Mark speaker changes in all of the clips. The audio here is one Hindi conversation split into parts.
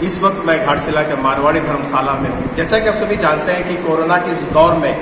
Speaker 1: इस वक्त मैं घाटशिला के मारवाड़ी धर्मशाला में हूँ। जैसा कि आप सभी जानते हैं कि कोरोना के इस दौर में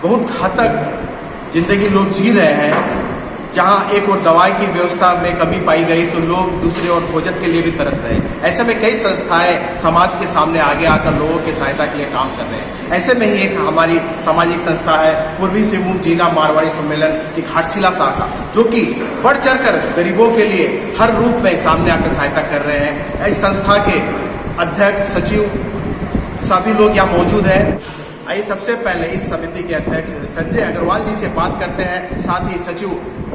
Speaker 1: बहुत घातक जिंदगी लोग जी रहे हैं। जहाँ एक और दवाई की व्यवस्था में कमी पाई गई तो लोग दूसरी ओर भोजन के लिए भी तरस रहे हैं। ऐसे में कई संस्थाएं समाज के सामने आगे आकर लोगों की सहायता के लिए काम कर रहे हैं। ऐसे में ही एक हमारी सामाजिक संस्था है पूर्वी सिंहभूम जिला मारवाड़ी सम्मेलन की घाटशिला शाखा, जो कि बढ़ चढ़कर गरीबों के लिए हर रूप में सामने आकर सहायता कर रहे हैं। इस संस्था के अध्यक्ष, सचिव सभी लोग यहाँ मौजूद हैं। आइए सबसे पहले इस समिति के अध्यक्ष संजय अग्रवाल जी से बात करते हैं, साथ ही सचिव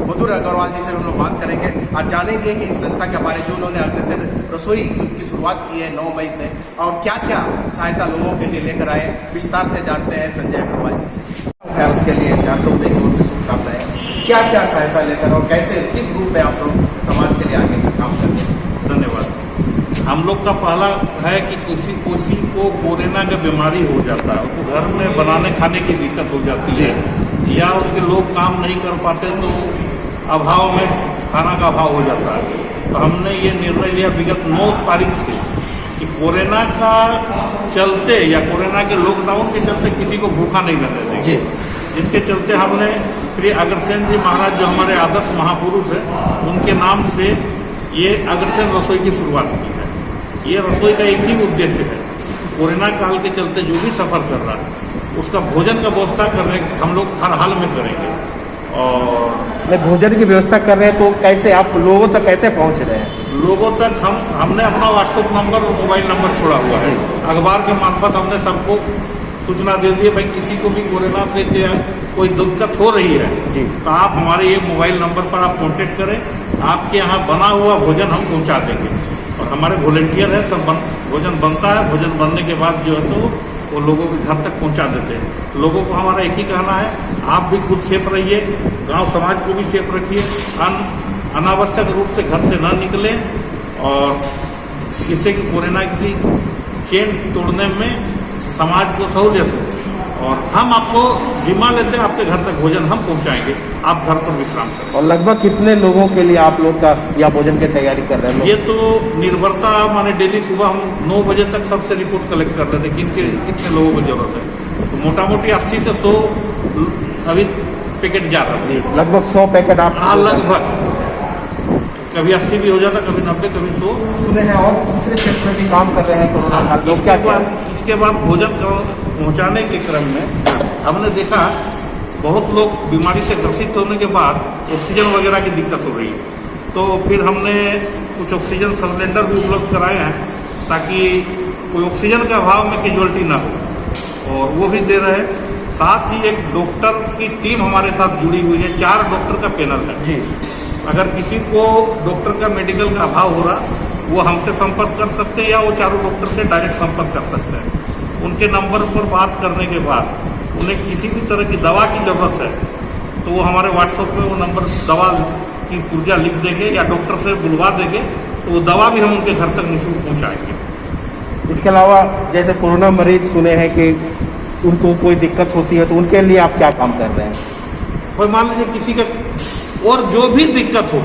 Speaker 1: मधुर अग्रवाल जी से हम लोग बात करेंगे और जानेंगे कि इस संस्था के बारे में जो उन्होंने अग्रसर रसोई की शुरुआत की है 9 मई से, और क्या क्या सहायता लोगों के लिए लेकर आए, विस्तार से जानते हैं संजय अग्रवाल जी से। है उसके लिए जागरूक देखने से शुभकामनाएं। क्या क्या सहायता लेकर और कैसे किस रूप में आप लोग समाज के लिए आगे काम करते हैं?
Speaker 2: धन्यवाद। हम लोग का पहला है कि किसी को कोरोना का बीमारी हो जाता है, उसको घर में बनाने खाने की दिक्कत हो जाती है, या उसके लोग काम नहीं कर पाते तो अभाव में खाना का अभाव हो जाता है। तो हमने ये निर्णय लिया विगत 9 तारीख से कि कोरोना का चलते या कोरोना के लॉकडाउन के चलते किसी को भूखा नहीं रहने देंगे। जिसके चलते हमने श्री अग्रसेन जी महाराज जो हमारे आदर्श महापुरुष हैं, उनके नाम से ये अग्रसेन रसोई की शुरुआत की है। ये रसोई का एक ही उद्देश्य है, कोरोना काल के चलते जो भी सफ़र कर रहा है उसका भोजन का व्यवस्था करने हम लोग हर हाल में करेंगे। और
Speaker 1: भोजन की व्यवस्था कर रहे हैं तो कैसे आप लोगों तक कैसे पहुंच रहे हैं?
Speaker 2: लोगों तक हमने अपना व्हाट्सएप नंबर और मोबाइल नंबर छोड़ा हुआ है। अखबार के मार्फत हमने सबको सूचना दे दी है, भाई किसी को भी कोरोना से कोई दिक्कत हो रही है तो आप हमारे ये मोबाइल नंबर पर आप कॉन्टेक्ट करें, आपके यहाँ बना हुआ भोजन हम पहुँचा देंगे। और हमारे वॉलंटियर है, सब भोजन बनता है, भोजन बनने के बाद जो है तो वो लोगों के घर तक पहुंचा देते हैं। लोगों को हमारा एक ही कहना है, आप भी खुद सेफ रहिए, गांव समाज को भी सेफ रखिए, अनावश्यक रूप से घर से न निकलें, और जिससे कि कोरोना की चेन तोड़ने में समाज को सहूलियत हो। और हम आपको जिम्मा लेते हैं, आपके घर तक भोजन हम पहुंचाएंगे, आप घर पर विश्राम करें।
Speaker 1: और लगभग कितने लोगों के लिए आप लोग का या भोजन की तैयारी कर रहे हैं?
Speaker 2: ये तो निर्भरता माने डेली सुबह हम 9 बजे तक सबसे रिपोर्ट कलेक्ट कर लेते हैं कितने लोगों को जरूरत है। तो मोटा मोटी 80 से 100 अभी पैकेट जा रहा है।
Speaker 1: लगभग 100 पैकेट आप?
Speaker 2: हाँ, लगभग। कभी 80 भी हो जाता, कभी 90, कभी 100
Speaker 1: सुने हैं। और दूसरे क्षेत्र में भी काम कर रहे हैं कोरोना काल।
Speaker 2: इसके बाद भोजन पहुँचाने के क्रम में हमने देखा बहुत लोग बीमारी से ग्रसित होने के बाद ऑक्सीजन वगैरह की दिक्कत हो रही है। तो फिर हमने कुछ ऑक्सीजन सिलेंडर भी उपलब्ध कराए हैं ताकि कोई ऑक्सीजन के अभाव में कैजुअल्टी ना हो, और वो भी दे रहे हैं। साथ ही एक डॉक्टर की टीम हमारे साथ जुड़ी हुई है, 4 डॉक्टर का पैनल है जी। अगर किसी को डॉक्टर का मेडिकल का अभाव हो रहा, वो हमसे संपर्क कर सकते हैं या वो 4 डॉक्टर से डायरेक्ट संपर्क कर सकते हैं। उनके नंबर पर बात करने के बाद उन्हें किसी भी तरह की दवा की ज़रूरत है तो वो हमारे व्हाट्सएप में वो नंबर दवा की पुर्जा लिख देंगे या डॉक्टर से बुलवा देंगे, तो वो दवा भी हम उनके घर तक निःशुल्क पहुँचाएंगे।
Speaker 1: इसके अलावा जैसे कोरोना मरीज सुने हैं कि उनको कोई दिक्कत होती है, तो उनके लिए आप क्या काम कर रहे हैं?
Speaker 2: कोई मान लीजिए किसी का और जो भी दिक्कत हो,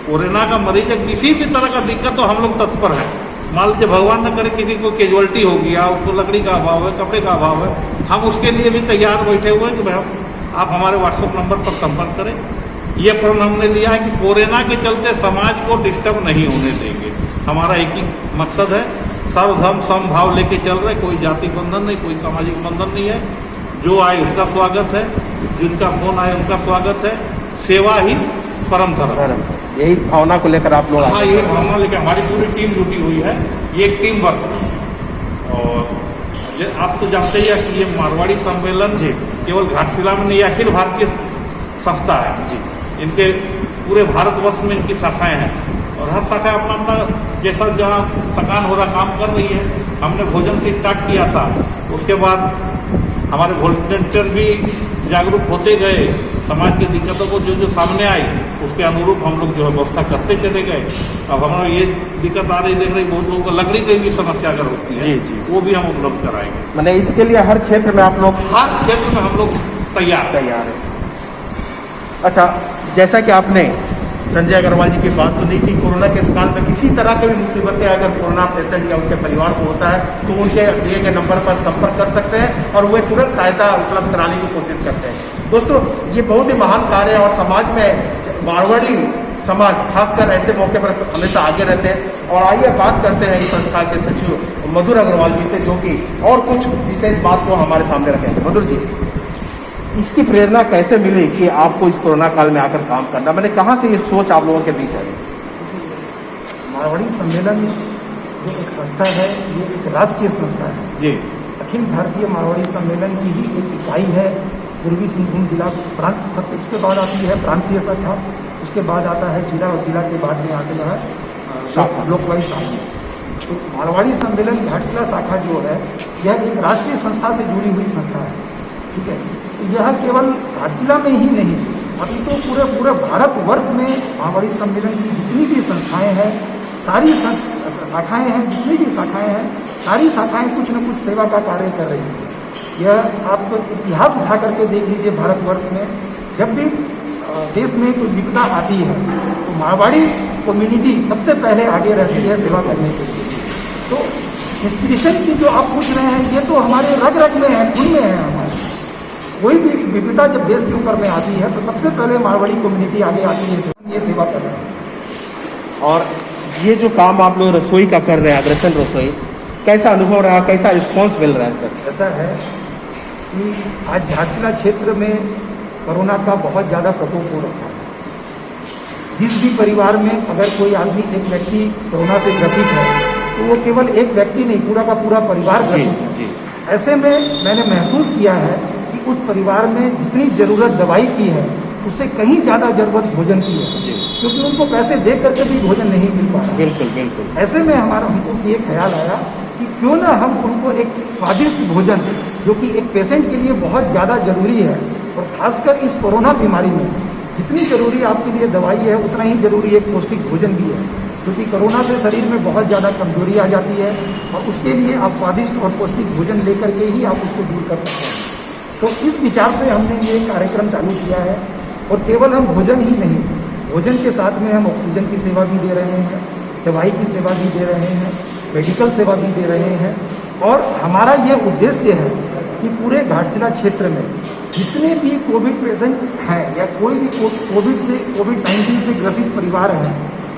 Speaker 2: कोरोना का मरीज है, किसी भी तरह का दिक्कत हो, हम लोग तत्पर हैं। मान लीजिए भगवान न करे किसी को कैजुअल्टी हो गया, उसको लकड़ी का अभाव है, कपड़े का अभाव है, हम उसके लिए भी तैयार बैठे हुए हैं कि भाई आप हमारे व्हाट्सएप नंबर पर संपर्क करें। ये प्रण हमने लिया है कि कोरोना के चलते समाज को डिस्टर्ब नहीं होने देंगे। हमारा एक ही मकसद है, सर्वधर्म समभाव लेके चल रहे, कोई जाति बंधन नहीं, कोई सामाजिक बंधन नहीं है। जो आए उसका स्वागत है, जिनका फोन आए उनका स्वागत है, सेवा ही परम धर्म।
Speaker 1: यही भावना को लेकर आप लोग?
Speaker 2: हाँ, यही भावना लेकर हमारी पूरी टीम जुटी हुई है। ये एक टीम वर्क है। और आप तो जानते ही है कि ये मारवाड़ी सम्मेलन जी केवल घाटशिला में नहीं, अखिल भारतीय संस्था है जी। इनके पूरे भारतवर्ष में इनकी शाखाएं हैं, और हर शाखा अपना अपना जैसा जहाँ थकान हो रहा काम कर रही है। हमने भोजन से स्टार्ट किया था, उसके बाद हमारे वॉलंटियर भी जागरूक होते गए, समाज की दिक्कतों को जो सामने आई उसके अनुरूप हम लोग जो है व्यवस्था करते चले गए। अब हमारा ये दिक्कत आ रही, देख रही बहुत लोगों को लकड़ी की भी समस्या अगर होती है जी, वो भी हम उपलब्ध कराएंगे।
Speaker 1: मैंने इसके लिए हर क्षेत्र में आप लोग?
Speaker 2: हर क्षेत्र में हम लोग तैयार
Speaker 1: है। अच्छा, जैसा कि आपने संजय अग्रवाल जी की बात सुनी कि कोरोना के इस काल में किसी तरह की भी मुसीबतें अगर कोरोना पेशेंट या उसके परिवार को होता है तो उनके दिए गए नंबर पर संपर्क कर सकते हैं और वे तुरंत सहायता उपलब्ध कराने की कोशिश करते हैं। दोस्तों, ये बहुत ही महान कार्य है और समाज में मारवाड़ी समाज खासकर ऐसे मौके पर हमेशा आगे रहते हैं। और आइए बात करते हैं इस संस्था के सचिव मधुर अग्रवाल जी से, जो कि और कुछ विशेष बात को हमारे सामने रखेंगे। मधुर जी, इसकी प्रेरणा कैसे मिली कि आपको इस कोरोना काल में आकर काम करना, मैंने कहाँ से ये सोच आप लोगों के बीच आई?
Speaker 3: मारवाड़ी सम्मेलन जो एक संस्था है, ये एक राष्ट्रीय संस्था है
Speaker 1: जी।
Speaker 3: अखिल भारतीय मारवाड़ी सम्मेलन की ही एक इकाई है। पूर्वी सिंहभूम जिला प्रांत, सबसे उसके बाद आती है प्रांतीय शाखा, उसके बाद आता है जिला, और जिला के बाद में आते है ब्लॉक वाइज शाखा। तो मारवाड़ी सम्मेलन घाटशिला शाखा जो है, यह एक राष्ट्रीय संस्था से जुड़ी हुई संस्था है। ठीक है, तो यह केवल घाटशिला में ही नहीं, अभी तो पूरे भारतवर्ष में मारवाड़ी सम्मेलन की जितनी भी संस्थाएं हैं, सारी शाखाएं हैं, जितनी भी शाखाएं हैं, सारी शाखाएं कुछ न कुछ सेवा का कार्य कर रही हैं। यह आप इतिहास उठा करके देख लीजिए, भारतवर्ष में जब भी देश में कोई विपदा आती है तो मारवाड़ी कम्युनिटी सबसे पहले आगे रहती है सेवा करने के लिए। तो इंस्पिरेशन की जो आप पूछ रहे हैं, ये तो हमारे रग रग में है, खून में है हमारे। कोई भी विपदा जब देश के ऊपर में आती है तो सबसे पहले मारवाड़ी कम्युनिटी आगे आती है, ये सेवा कर रहे हैं।
Speaker 1: और ये जो काम आप लोग रसोई का कर रहे हैं, अग्रसन रसोई, कैसा अनुभव रहा, कैसा रिस्पॉन्स मिल रहा है सर?
Speaker 3: ऐसा है कि आज घाटशिला क्षेत्र में कोरोना का बहुत ज़्यादा प्रकोप हो रहा है। जिस भी परिवार में अगर कोई आदमी, एक व्यक्ति कोरोना से ग्रसित है तो वो केवल एक व्यक्ति नहीं, पूरा का पूरा परिवार ग्रसित है। ऐसे में मैंने महसूस किया है कि उस परिवार में जितनी ज़रूरत दवाई की है उससे कहीं ज़्यादा ज़रूरत भोजन की है, क्योंकि उनको पैसे दे करके भी भोजन नहीं मिल पा रहा।
Speaker 1: बिल्कुल बिल्कुल।
Speaker 3: ऐसे में हमको ये ख्याल आया कि क्यों ना हम उनको एक स्वादिष्ट भोजन, जो कि एक पेशेंट के लिए बहुत ज़्यादा ज़रूरी है, और खासकर इस कोरोना बीमारी में जितनी ज़रूरी आपके लिए दवाई है, उतना ही ज़रूरी एक पौष्टिक भोजन भी है, क्योंकि कोरोना से शरीर में बहुत ज़्यादा कमजोरी आ जाती है और उसके लिए आप स्वादिष्ट और पौष्टिक भोजन लेकर के ही आप उसको दूर कर सकते हैं। तो इस विचार से हमने ये कार्यक्रम चालू किया है। और केवल हम भोजन ही नहीं, भोजन के साथ में हम ऑक्सीजन की सेवा भी दे रहे हैं, दवाई की सेवा भी दे रहे हैं, मेडिकल सेवा भी दे रहे हैं। और हमारा ये उद्देश्य है कि पूरे घाटशिला क्षेत्र में जितने भी कोविड पेशेंट हैं या कोई भी कोविड-19 से ग्रसित परिवार हैं,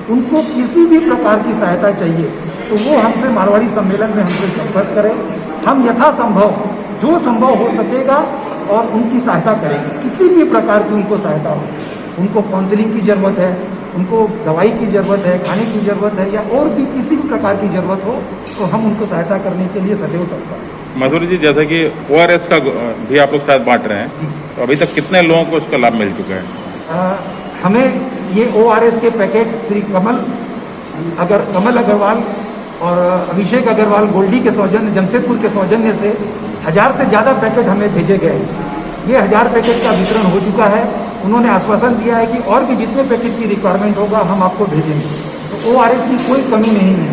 Speaker 3: उनको किसी भी प्रकार की सहायता चाहिए तो वो हमसे मारवाड़ी सम्मेलन में हमसे संपर्क करें। हम यथासंभव जो संभव हो सकेगा और उनकी सहायता करेंगे, किसी भी प्रकार की उनको सहायता हो। उनको काउंसलिंग की ज़रूरत है, उनको दवाई की ज़रूरत है, खाने की ज़रूरत है, या और भी किसी भी प्रकार की ज़रूरत हो तो हम उनको सहायता करने के लिए सदैव तत्पर हैं।
Speaker 4: मधुर जी, जैसे कि ORS का भी आप लोग शायद बांट रहे हैं, तो अभी तक कितने लोगों को उसका लाभ मिल चुका है?
Speaker 3: हमें ये ORS के पैकेट श्री कमल अग्रवाल और अभिषेक अग्रवाल गोल्डी के सौजन्य, जमशेदपुर के सौजन्य से 1000 से ज़्यादा पैकेट हमें भेजे गए। ये 1000 पैकेट का वितरण हो चुका है। उन्होंने आश्वासन दिया है कि और भी जितने पैकेट की रिक्वायरमेंट होगा हम आपको भेजेंगे। तो ORS की कोई कमी नहीं है।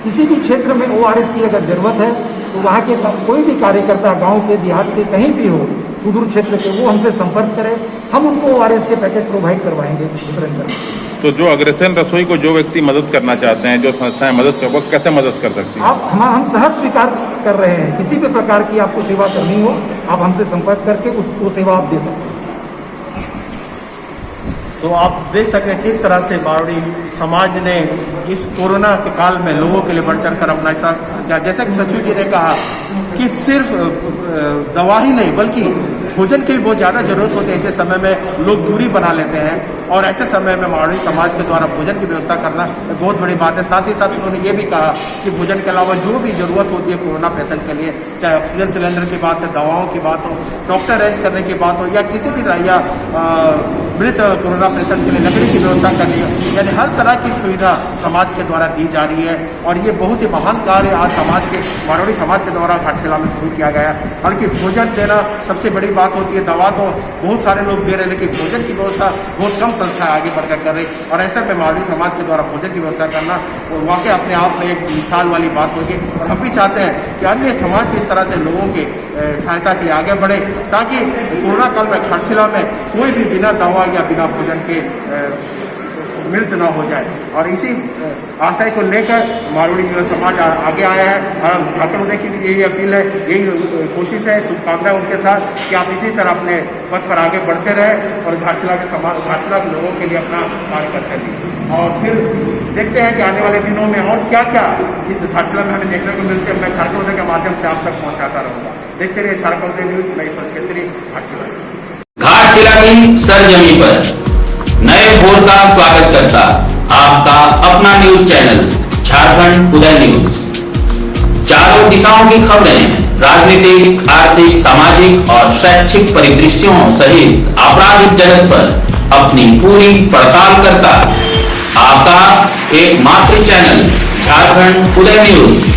Speaker 3: किसी भी क्षेत्र में ORS की अगर ज़रूरत है तो वहाँ के कोई भी कार्यकर्ता, गांव के, देहात के, कहीं भी हो, सुदूर क्षेत्र के, वो हमसे संपर्क करें, हम उनको ORS के पैकेट प्रोवाइड करवाएंगे, वितरण करेंगे।
Speaker 4: तो जो अग्रसेन रसोई को जो व्यक्ति मदद करना चाहते हैं, जो संस्थाएं मदद कर, वो कैसे मदद कर सकती हैं?
Speaker 3: हम सहज स्वीकार कर रहे हैं। किसी भी प्रकार की आपको सेवा करनी हो, आप हमसे संपर्क करके उसको सेवा आप दे सकते हैं।
Speaker 1: तो आप देख सकते हैं किस तरह से मारवाड़ी समाज ने इस कोरोना के काल में लोगों के लिए बढ़ चढ़ कर अपना हिस्सा किया। जैसा कि सचिव जी ने कहा कि सिर्फ दवा ही नहीं बल्कि भोजन की भी बहुत ज़्यादा जरूरत होती है। ऐसे समय में लोग दूरी बना लेते हैं और ऐसे समय में मारवाड़ी समाज के द्वारा भोजन की व्यवस्था करना बहुत बड़ी बात है। साथ ही साथ उन्होंने ये भी कहा कि भोजन के अलावा जो भी ज़रूरत होती है कोरोना पेशेंट के लिए, चाहे ऑक्सीजन सिलेंडर की बात है, दवाओं की बात हो, डॉक्टर अरेंज करने की बात हो, या किसी भी या मृत कोरोना पेशेंट के लिए लकड़ी की व्यवस्था करनी है, यानी हर तरह की सुविधा समाज के द्वारा दी जा रही है। और ये बहुत ही महान कार्य आज समाज के, मारवाड़ी समाज के द्वारा घाटशिला में शुरू किया गया है। हालांकि भोजन देना सबसे बड़ी बात होती है, दवा तो बहुत सारे लोग दे रहे हैं, लेकिन भोजन की व्यवस्था बहुत कम संस्थाएं आगे बढ़कर कर रही। और ऐसे में मारवाड़ी समाज के द्वारा भोजन की व्यवस्था करना वो वाकई अपने आप में एक मिसाल वाली बात होगी। और हम भी चाहते हैं कि अन्य समाज भी इस तरह से लोगों की सहायता के लिए आगे बढ़े, ताकि कोरोना काल में घाटशिला में कोई भी बिना दवा या बिना भोजन के सम्मिलित न हो जाए। और इसी आशय को लेकर मारवाड़ी युवा समाज आगे आया है और हम झारखंड उदय की भी यही अपील है, यही कोशिश है, शुभकामनाएं उनके साथ कि आप इसी तरह अपने पथ पर आगे बढ़ते रहें और घाटशिला के लोगों के लिए अपना कार्य करते रहिए। और फिर देखते हैं कि आने वाले दिनों में और क्या क्या इस घाटशिला में हमें देखने को मिलते हैं। मैं झारखंड उदय के माध्यम से आप तक पहुँचाता रहूँगा। देखते रहिए झारखंड उदय न्यूज। मैं ईश्वर छेत्री, घाटशिला से।
Speaker 5: घाटशिला की सरजमी पर नए भोर का स्वागत करता आपका अपना न्यूज चैनल झारखंड उदय न्यूज। चारों दिशाओं की खबरें राजनीतिक, आर्थिक, सामाजिक और शैक्षिक परिदृश्यों सहित आपराधिक जगत पर अपनी पूरी पड़ताल करता आपका एकमात्र चैनल झारखंड उदय न्यूज,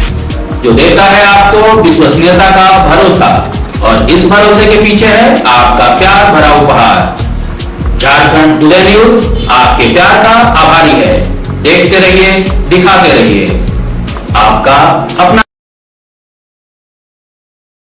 Speaker 5: जो देता है आपको विश्वसनीयता का भरोसा और इस भरोसे के पीछे है आपका प्यार भरा उपहार। झारखंड उदय न्यूज आपके प्यार का आभारी है। देखते रहिए, दिखाते रहिए, आपका अपना